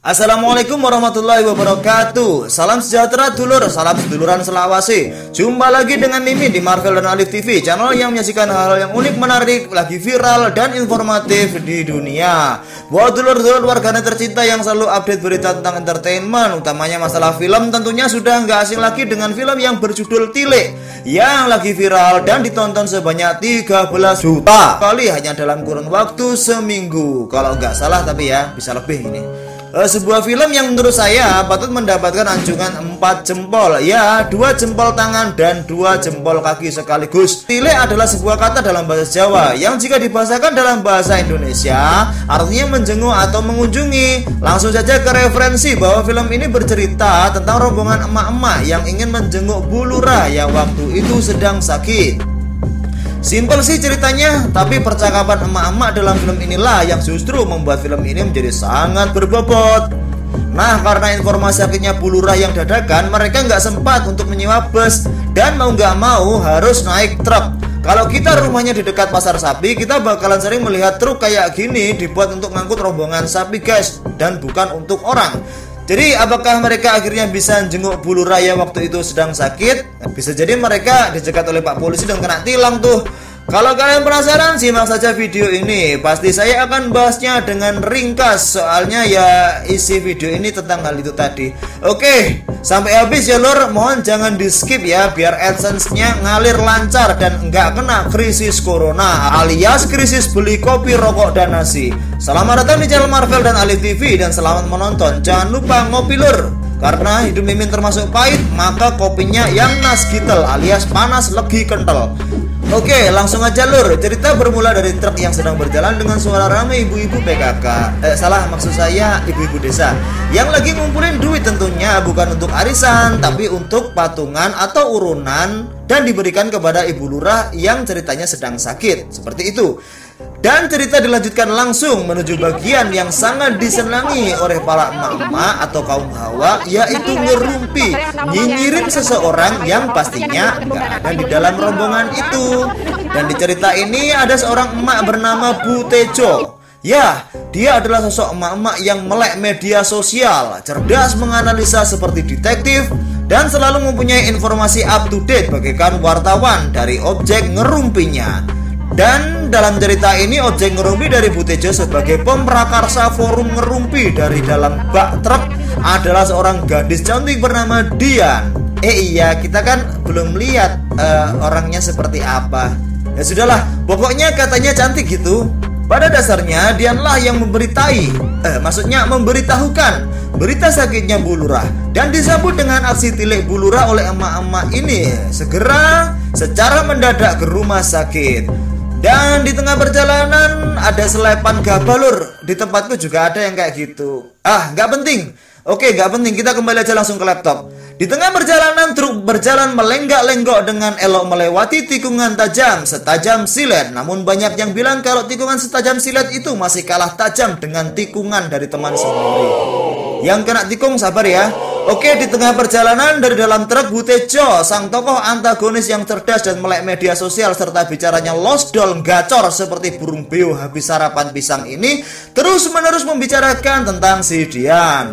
Assalamualaikum warahmatullahi wabarakatuh. Salam sejahtera dulur, salam seduluran selawase. Jumpa lagi dengan Mimin di Marvel dan Alif TV, channel yang menyajikan hal-hal yang unik, menarik, lagi viral dan informatif di dunia. Buat dulur-dulur warganet tercinta yang selalu update berita tentang entertainment, utamanya masalah film, tentunya sudah nggak asing lagi dengan film yang berjudul Tile yang lagi viral dan ditonton sebanyak 13 juta kali hanya dalam kurun waktu seminggu. Kalau nggak salah, tapi ya bisa lebih ini. Sebuah film yang menurut saya patut mendapatkan anjungan 4 jempol, ya 2 jempol tangan dan 2 jempol kaki sekaligus. Tile adalah sebuah kata dalam bahasa Jawa yang jika dibahasakan dalam bahasa Indonesia artinya menjenguk atau mengunjungi. Langsung saja ke referensi bahwa film ini bercerita tentang rombongan emak-emak yang ingin menjenguk Bu Lurah yang waktu itu sedang sakit. Simpel sih ceritanya, tapi percakapan emak-emak dalam film inilah yang justru membuat film ini menjadi sangat berbobot. Nah, karena informasi sakitnya Bu Lurah yang dadakan, mereka nggak sempat untuk menyewa bus dan mau nggak mau harus naik truk. Kalau kita rumahnya di dekat pasar sapi, kita bakalan sering melihat truk kayak gini dibuat untuk ngangkut rombongan sapi guys, dan bukan untuk orang. Jadi apakah mereka akhirnya bisa jenguk Bu Lurah yang waktu itu sedang sakit? Bisa jadi mereka dicegat oleh Pak Polisi dan kena tilang tuh. Kalau kalian penasaran, simak saja video ini. Pasti saya akan bahasnya dengan ringkas, soalnya ya isi video ini tentang hal itu tadi. Oke, sampai habis ya lur. Mohon jangan di skip ya, biar AdSense-nya ngalir lancar dan nggak kena krisis corona alias krisis beli kopi, rokok, dan nasi. Selamat datang di channel Marvel dan Alif TV dan selamat menonton. Jangan lupa ngopi lur, karena hidup Mimin termasuk pahit, maka kopinya yang nasgitel alias panas legi kental. Oke, langsung aja lur. Cerita bermula dari truk yang sedang berjalan dengan suara ramai ibu-ibu PKK. Maksud saya ibu-ibu desa yang lagi ngumpulin duit, tentunya bukan untuk arisan, tapi untuk patungan atau urunan, dan diberikan kepada Ibu Lurah yang ceritanya sedang sakit. Seperti itu. Dan cerita dilanjutkan langsung menuju bagian yang sangat disenangi oleh para emak-emak atau kaum hawa, yaitu ngerumpi, nyinyirin seseorang yang pastinya nggak ada di dalam rombongan itu. Dan di cerita ini ada seorang emak bernama Bu Tejo. Ya, dia adalah sosok emak-emak yang melek media sosial, cerdas menganalisa seperti detektif, dan selalu mempunyai informasi up to date bagaikan wartawan dari objek ngerumpinya. Dan dalam cerita ini objek ngerumpi dari Bu Tejo sebagai pemrakarsa forum ngerumpi dari dalam bak truk adalah seorang gadis cantik bernama Dian. Iya, kita kan belum lihat orangnya seperti apa. Ya sudahlah, pokoknya katanya cantik gitu. Pada dasarnya Dianlah yang memberitahukan berita sakitnya Bu Lurah, dan disambut dengan aksi tilik Bu Lurah oleh emak-emak ini segera secara mendadak ke rumah sakit. Dan di tengah perjalanan ada selepan gabalur. Di tempatku juga ada yang kayak gitu. Nggak penting. Oke, nggak penting. Kita kembali aja langsung ke laptop. Di tengah perjalanan truk berjalan melenggak-lenggok dengan elok melewati tikungan tajam setajam silet. Namun banyak yang bilang kalau tikungan setajam silet itu masih kalah tajam dengan tikungan dari teman sendiri. Yang kena tikung sabar ya. Oke, di tengah perjalanan dari dalam truk, Bu Tejo, sang tokoh antagonis yang cerdas dan melek media sosial serta bicaranya losdol gacor seperti burung beo habis sarapan pisang ini, terus-menerus membicarakan tentang si Dian.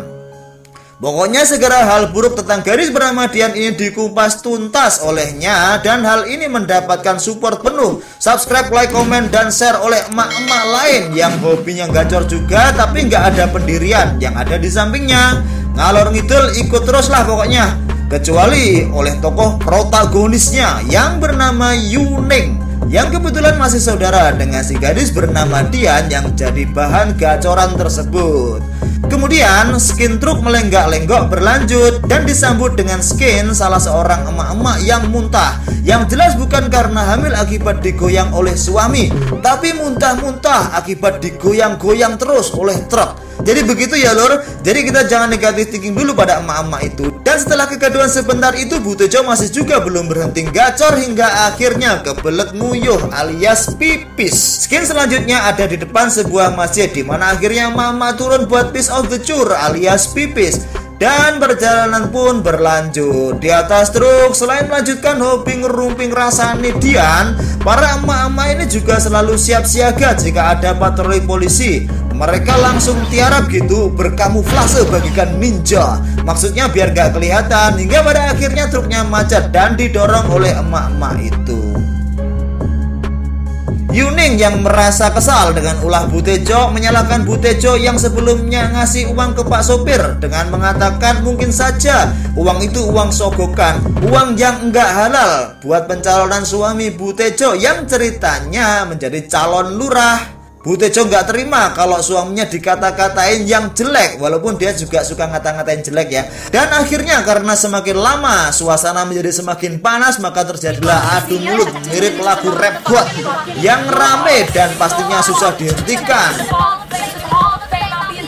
Pokoknya segera hal buruk tentang gadis bernama Dian ini dikupas tuntas olehnya, dan hal ini mendapatkan support penuh, subscribe, like, komen, dan share oleh emak-emak lain yang hobinya gacor juga tapi nggak ada pendirian yang ada di sampingnya. Ngalor ngidul ikut terus lah pokoknya, kecuali oleh tokoh protagonisnya yang bernama Yuning, yang kebetulan masih saudara dengan si gadis bernama Dian yang jadi bahan gacoran tersebut. Kemudian skin truk melenggak-lenggok berlanjut dan disambut dengan skin salah seorang emak-emak yang muntah, yang jelas bukan karena hamil akibat digoyang oleh suami, tapi muntah-muntah akibat digoyang-goyang terus oleh truk. Jadi begitu ya lur. Jadi kita jangan negatif thinking dulu pada emak-emak itu. Dan setelah kegaduhan sebentar itu, Bu Tejo masih juga belum berhenti gacor hingga akhirnya kebelet nguyuh alias pipis. Skin selanjutnya ada di depan sebuah masjid, di mana akhirnya mama turun buat piece of the chur alias pipis. Dan perjalanan pun berlanjut. Di atas truk, selain melanjutkan hobi ngerumping rasane Dian, para emak-emak ini juga selalu siap siaga jika ada patroli polisi. Mereka langsung tiarap gitu, berkamuflase bagikan ninja. Maksudnya biar gak kelihatan, hingga pada akhirnya truknya macet dan didorong oleh emak-emak itu. Yuning yang merasa kesal dengan ulah Bu Tejo menyalahkan Bu Tejo yang sebelumnya ngasih uang ke Pak sopir dengan mengatakan mungkin saja uang itu uang sogokan, uang yang enggak halal buat pencalonan suami Bu Tejo yang ceritanya menjadi calon lurah. Bu Tejo nggak terima kalau suaminya dikata-katain yang jelek, walaupun dia juga suka ngata-ngatain jelek ya. Dan akhirnya karena semakin lama suasana menjadi semakin panas, maka terjadilah adu mulut mirip lagu rap God yang rame dan pastinya susah dihentikan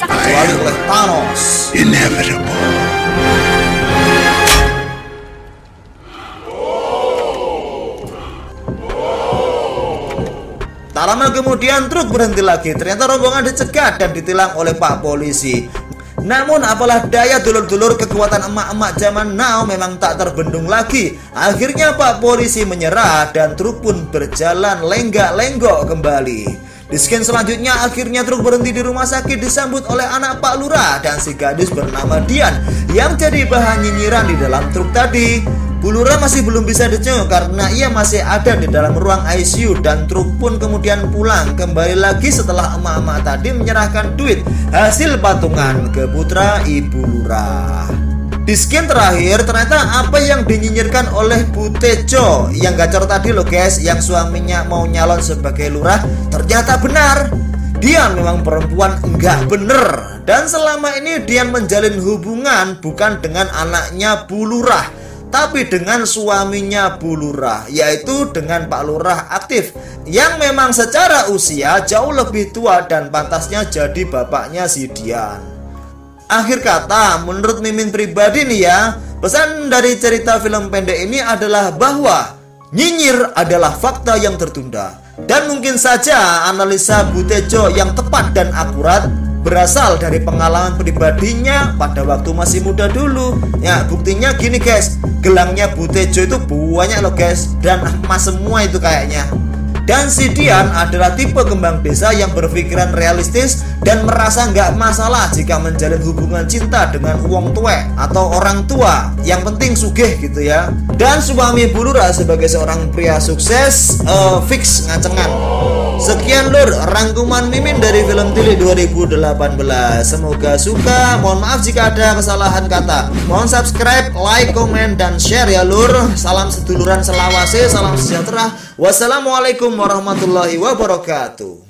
kecuali oleh Thanos. Inevitable. Tak lama kemudian truk berhenti lagi. Ternyata rombongan dicegat dan ditilang oleh Pak Polisi. Namun apalah daya, dulur-dulur, kekuatan emak-emak zaman now memang tak terbendung lagi. Akhirnya Pak Polisi menyerah dan truk pun berjalan lenggak-lenggok kembali. Di scene selanjutnya akhirnya truk berhenti di rumah sakit disambut oleh anak Pak Lurah dan si gadis bernama Dian yang jadi bahan nyinyiran di dalam truk tadi. Bu Lurah masih belum bisa dijenguk karena ia masih ada di dalam ruang ICU dan truk pun kemudian pulang kembali lagi setelah emak-emak tadi menyerahkan duit hasil patungan ke putra Ibu Lurah. Di skin terakhir ternyata apa yang dinyinyirkan oleh Bu Tejo yang gacor tadi loh guys, yang suaminya mau nyalon sebagai lurah, ternyata benar. Dia memang perempuan enggak bener. Dan selama ini dia menjalin hubungan bukan dengan anaknya Bu Lurah, tapi dengan suaminya Bu Lurah, yaitu dengan Pak Lurah aktif yang memang secara usia jauh lebih tua dan pantasnya jadi bapaknya si Dian. Akhir kata, menurut Mimin pribadi nih ya, pesan dari cerita film pendek ini adalah bahwa nyinyir adalah fakta yang tertunda. Dan mungkin saja analisa Bu Tejo yang tepat dan akurat berasal dari pengalaman pribadinya pada waktu masih muda dulu. Ya buktinya gini guys, gelangnya Bu Tejo itu banyak loh guys, dan emas semua itu kayaknya. Dan si Dian adalah tipe kembang desa yang berpikiran realistis dan merasa nggak masalah jika menjalin hubungan cinta dengan wong tuwek atau orang tua, yang penting sugih gitu ya. Dan suami Bu Lurah sebagai seorang pria sukses fix ngacengan. Sekian lur rangkuman Mimin dari film Tili 2018. Semoga suka. Mohon maaf jika ada kesalahan kata. Mohon subscribe, like, komen, dan share ya lur. Salam seduluran selawase, salam sejahtera. Wassalamualaikum warahmatullahi wabarakatuh.